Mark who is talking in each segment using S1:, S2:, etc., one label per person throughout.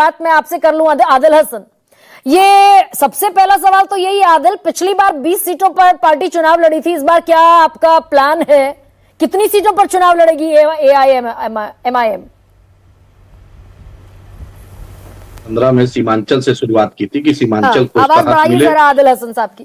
S1: बात मैं आपसे कर लूं आदिल हसन, ये सबसे पहला सवाल तो यही आदिल, पिछली बार 20 सीटों पर पार्टी चुनाव लड़ी थी, इस बार क्या आपका प्लान है? कितनी सीटों पर चुनाव लड़ेगी एआईएम?
S2: 15 में सीमांचल से शुरुआत की थी कि सीमांचल को
S1: आवाज
S2: उसका हक
S1: बढ़ाइए
S2: मिले,
S1: जरा आदिल हसन साहब की।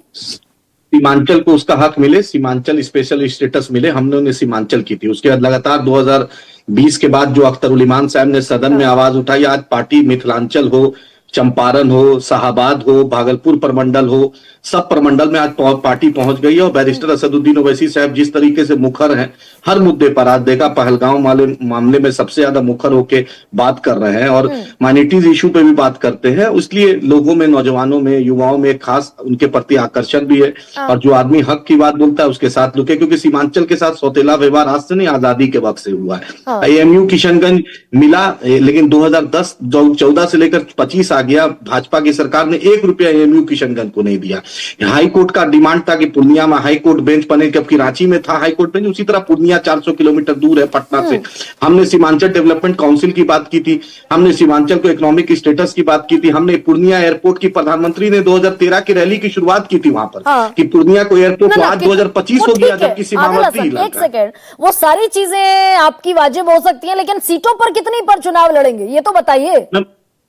S2: सीमांचल को उसका हक मिले, सीमांचल स्पेशल स्टेटस मिले, हमने उन्हें सीमांचल की थी। उसके बाद लगातार 2020 के बाद जो अख्तर उल इमान साहब ने सदन में आवाज उठाई, आज पार्टी मिथिलांचल हो, चंपारण हो, शाहाबाद हो, भागलपुर प्रमंडल हो, सब प्रमंडल में आज पार्टी पहुंच गई है। और बैरिस्टर असदुद्दीन ओवैसी साहब जिस तरीके से मुखर हैं हर मुद्दे पर, आज देखा पहलगांव मामले में सबसे ज्यादा मुखर होके बात कर रहे हैं और माइनॉरिटीज इशू पे भी बात करते हैं, इसलिए लोगों में, नौजवानों में, युवाओं में खास उनके प्रति आकर्षण भी है। और जो आदमी हक की बात बोलता है उसके साथ रुके, क्योंकि सीमांचल के साथ सौतेला व्यवहार आज से नहीं, आजादी के वक्त से हुआ है। एएमयू किशनगंज मिला, लेकिन 2014 से लेकर 25 आ गया, भाजपा की सरकार ने 1 रुपया एएमयू किशनगंज को नहीं दिया। हाई कोर्ट का डिमांड था कि पूर्णिया में हाई कोर्ट बेंच बने, जबकि रांची में था हाई कोर्ट बेंच, उसी तरह पूर्णिया 400 किलोमीटर दूर है पटना से। हमने सीमांचल डेवलपमेंट काउंसिल की बात की थी, हमने सीमांचल को इकोनॉमिक स्टेटस की बात की थी, हमने पूर्णिया एयरपोर्ट की, प्रधानमंत्री ने 2013 की रैली की शुरुआत की थी वहां पर कि पूर्णिया को एयरपोर्ट, आज 2025 हो गया, जबकि सीमावर्ती इलाका।
S1: एक सेकेंड, वो सारी चीजें आपकी वाजिब हो सकती हैं, लेकिन सीटों पर कितनी पर चुनाव लड़ेंगे ये तो बताइए।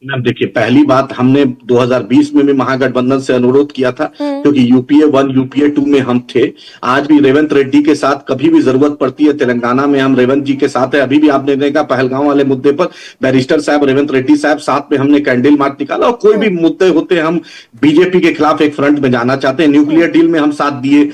S2: मैम देखिए, पहली बात, हमने 2020 में भी महागठबंधन से अनुरोध किया था, क्योंकि यूपीए 1 यूपीए 2 में हम थे। आज भी रेवंत रेड्डी के साथ कभी भी जरूरत पड़ती है, तेलंगाना में हम रेवंत जी के साथ है। अभी भी आपने देखा पहलगांव वाले मुद्दे पर बैरिस्टर साहब, रेवंत रेड्डी साहब साथ में हमने कैंडल मार्च निकाला। और कोई भी मुद्दे होते, हम बीजेपी के खिलाफ एक फ्रंट में जाना चाहते हैं। न्यूक्लियर डील में हम साथ दिए,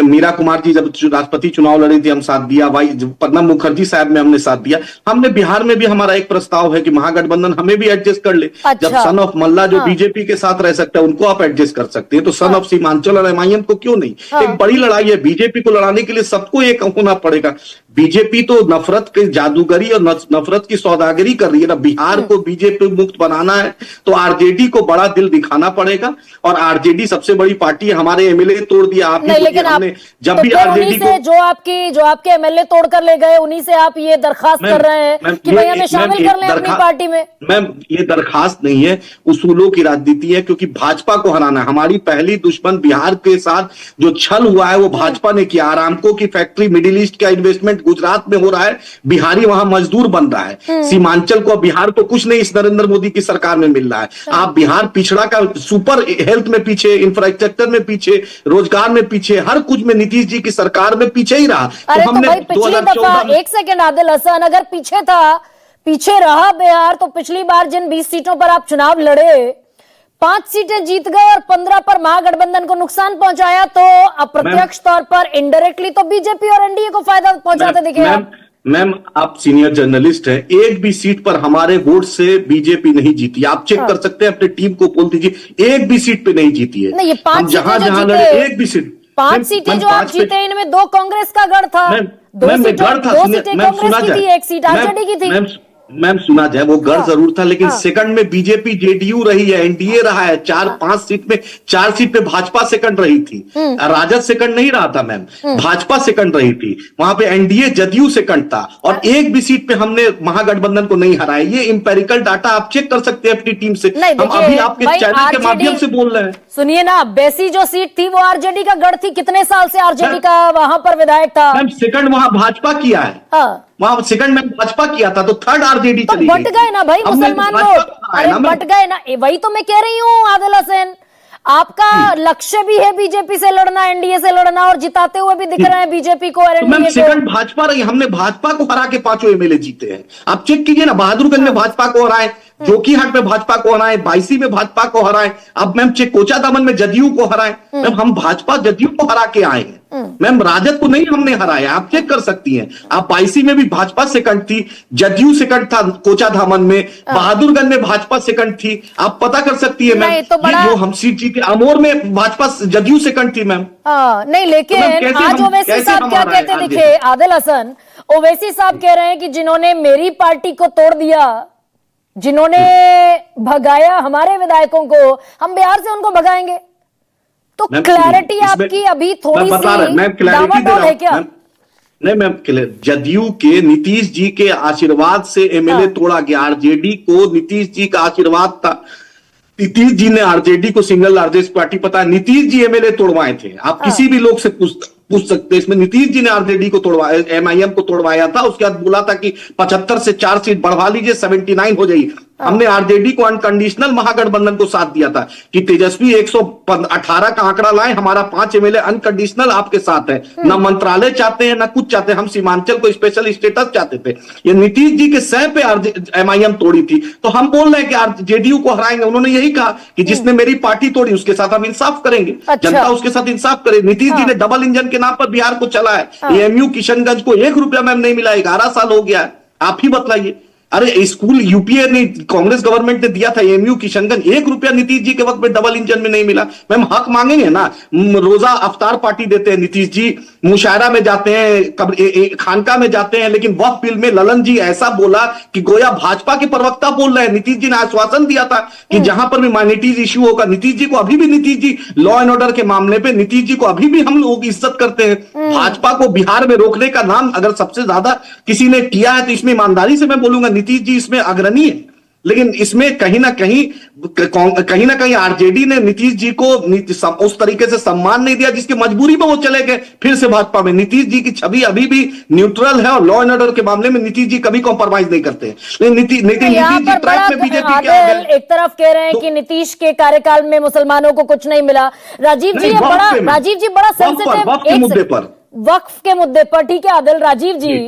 S2: मीरा कुमार जी जब राष्ट्रपति चुनाव लड़ी थी हम साथ दिया, भाई प्रणब मुखर्जी साहब में हमने साथ दिया। हमने बिहार में भी हमारा एक प्रस्ताव है कि महागठबंधन हमें भी एडजस्ट कर ले। जब सन ऑफ मल्ला जो बीजेपी के साथ रह सकता है उनको आप एडजस्ट कर सकते हैं, तो सन ऑफ सीमांचल और एमआईएम को क्यों नहीं? एक बड़ी लड़ाई है, बीजेपी को लड़ाने के लिए सबको एक होना पड़ेगा। बीजेपी तो नफरत की जादूगरी और नफरत की सौदागरी कर रही है ना। बिहार को बीजेपी मुक्त बनाना है तो आरजेडी को बड़ा दिल दिखाना पड़ेगा, और आरजेडी सबसे बड़ी पार्टी है। हमारे एमएलए तोड़ दिया आप,
S1: लेकिन
S2: हमने जब
S1: तो
S2: भी आरजेडी को,
S1: जो आपके एमएलए तोड़ कर ले गए, उन्हीं से आप ये दरखास्त कर रहे हैं कि भाई हमें शामिल कर लें अपनी पार्टी में।
S2: मैम ये दरखास्त नहीं है, उसूलों की राजनीति है, क्योंकि भाजपा को हराना है। हमारी पहली दुश्मन बिहार के साथ जो छल हुआ है वो भाजपा ने किया। आरामको की फैक्ट्री, मिडिल ईस्ट का इन्वेस्टमेंट गुजरात में हो रहा है, बिहारी वहां मजदूर बन रहा है। सीमांचल को, बिहार को कुछ नहीं इस नरेंद्र मोदी की सरकार में मिल रहा है। आप बिहार पिछड़ा का, सुपर हेल्थ में पीछे, इंफ्रास्ट्रक्चर में पीछे, रोजगार में पीछे, हर कुछ में नीतीश जी की सरकार में पीछे ही रहा।
S1: तो हमने पिछली दफा, एक सेकंड आदिल हसन, अगर पीछे रहा बिहार, तो पिछली बार जिन 20 सीटों पर आप चुनाव लड़े, 5 सीटें जीत गए और 15 पर महागठबंधन को नुकसान पहुंचाया, तो अप्रत्यक्ष तौर पर इनडायरेक्टली तो बीजेपी और एनडीए को फायदा पहुंचाते दिखे आप।
S2: मैम आप सीनियर जर्नलिस्ट हैं, एक भी सीट पर हमारे वोट से बीजेपी नहीं जीती। आप चेक कर सकते हैं, अपने टीम को बोल दीजिए, एक भी सीट पे नहीं जीती है।
S1: नहीं, ये 5
S2: जहां लड़े, एक भी सीट,
S1: 5 सीटें जो आप जीते, इनमें 2 कांग्रेस का गढ़ था, 2 सीटें कांग्रेस की थी, 1 सीट आरजेडी की थी।
S2: मैम सुना जाए, वो गढ़ जरूर था, लेकिन सेकंड में बीजेपी जेडीयू रही है, एनडीए रहा है। 4-5 सीट में, 4 सीट पे भाजपा सेकंड रही थी, राजद सेकंड नहीं रहा था मैम, भाजपा सेकंड रही थी। वहां पे एनडीए जदयू सेकंड था, और एक भी सीट पे हमने महागठबंधन को नहीं हराया। ये इंपेरिकल डाटा आप चेक कर सकते हैं अपनी टीम से। हम अभी आपके चैनल के माध्यम से बोल रहे हैं।
S1: सुनिए ना, बेसी जो सीट थी वो आरजेडी का गढ़ थी। कितने साल से आरजेडी का वहां पर विधायक था?
S2: मैम सेकंड वहां भाजपा किया है, वहां सेकंड में भाजपा किया था, तो थर्ड आरजेडी
S1: तो बट गए ना भाई मुसलमान लोग, अरे बट गए ना। वही तो मैं कह रही हूँ आदिल हसन, आपका लक्ष्य भी है बीजेपी से लड़ना, एनडीए से लड़ना, और जिताते हुए भी दिख रहे हैं बीजेपी को और एनडीए को।
S2: सेकंड भाजपा रही, हमने भाजपा को हरा के 5 एमएलए जीते हैं। आप चेक कीजिए ना, बहादुरगंज में भाजपा को हराए, जोकीहाट में भाजपा को हराए, बायसी में भाजपा को हराए, अब मैम चेक कोचा दामन में जदयू को हराए। मैम हम भाजपा जदयू को हरा के आए हैं मैम, राजद को नहीं हमने हराया। आप चेक कर सकती हैं, आप बायसी में भी भाजपा सेकंड थी, जदयू सेकंड था कोचा धामन में, बहादुरगंज में भाजपा सेकंड थी, आप पता कर सकती है मैम।
S1: तो बड़ा...
S2: जो हम सीट जीते, अमोर में भाजपा जदयू सेकंड थी मैम।
S1: नहीं, लेकिन आज ओवैसी साहब क्या कहते दिखे आदिल हसन? ओवैसी साहब कह रहे हैं कि जिन्होंने मेरी पार्टी को तोड़ दिया, जिन्होंने भगाया हमारे विधायकों को, हम बिहार से उनको भगाएंगे। तो क्लैरिटी आपकी अभी थोड़ी सी डामाडोल है क्या?
S2: नहीं मैं जदयू के नीतीश जी के आशीर्वाद से एमएलए तोड़ा गया। आरजेडी को नीतीश जी का आशीर्वाद था। नीतीश जी ने आरजेडी को सिंगल लार्जेस्ट पार्टी, पता है नीतीश जी एमएलए तोड़वाए थे। आप किसी भी लोग से पूछ सकते हैं। इसमें नीतीश जी ने आरजेडी को तोड़वाया, एमआईएम को तोड़वाया था। उसके बाद बोला था कि 75 से 4 सीट बढ़वा लीजिए, 79 हो जाएगी। हमने आरजेडी को अनकंडीशनल महागठबंधन को साथ दिया था कि तेजस्वी 118 का आंकड़ा लाए, हमारा 5 एमएलए अनकंडीशनल आपके साथ है। ना मंत्रालय चाहते हैं ना कुछ चाहते हैं, हम सीमांचल को स्पेशल स्टेटस चाहते थे। ये नीतीश जी के सह पे एमआईएम तोड़ी थी। तो हम बोल रहे हैं कि जेडीयू को हराएंगे। उन्होंने यही कहा कि जिसने मेरी पार्टी तोड़ी उसके साथ हम इंसाफ करेंगे।
S1: अच्छा।
S2: जनता उसके साथ इंसाफ करे। नीतीश जी ने डबल इंजन के नाम पर बिहार को चला है। एएमयू किशनगंज को 1 रुपया मैम नहीं मिला, 11 साल हो गया है। आप ही बतलाइए। अरे स्कूल यूपीए ने, कांग्रेस गवर्नमेंट ने दिया था एएमयू किशनगंज, 1 रुपया नीतीश जी के वक्त में डबल इंजन में नहीं मिला। मैम हक मांगेंगे ना। रोजा अफ्तार पार्टी देते हैं नीतीश जी, मुशायरा में जाते हैं, खानका में जाते हैं, लेकिन वक्फ बिल में ललन जी ऐसा बोला कि गोया भाजपा के प्रवक्ता बोल रहे हैं। नीतीश जी ने आश्वासन दिया था कि जहां पर भी माइनॉरिटीज इश्यू होगा, नीतीश जी को अभी भी, Nitish ji law and order के मामले पे नीतीश जी को अभी भी हम लोग इज्जत करते हैं। भाजपा को बिहार में रोकने का नाम अगर सबसे ज्यादा किसी ने किया है तो इसमें ईमानदारी से मैं बोलूंगा नीतीश जी इसमें अग्रणी है। लेकिन इसमें कहीं ना कहीं आरजेडी ने नीतीश जी को उस तरीके से सम्मान नहीं दिया जिसकी मजबूरी में वो चले गए फिर से भाजपा में। नीतीश जी की छवि अभी भी न्यूट्रल है और लॉ एंड ऑर्डर के मामले में नीतीश जी कभी कॉम्प्रोमाइज नहीं करते हैं। लेकिन नीतीश जी ट्रैक में बीजेपी क्या है?
S1: एक तरफ कह रहे हैं कि नीतीश के कार्यकाल में मुसलमानों को कुछ नहीं मिला। राजीव जी बड़ा सेंसिटिव
S2: मुद्दे पर,
S1: वक्फ के मुद्दे पर, ठीक है आदिल, राजीव जी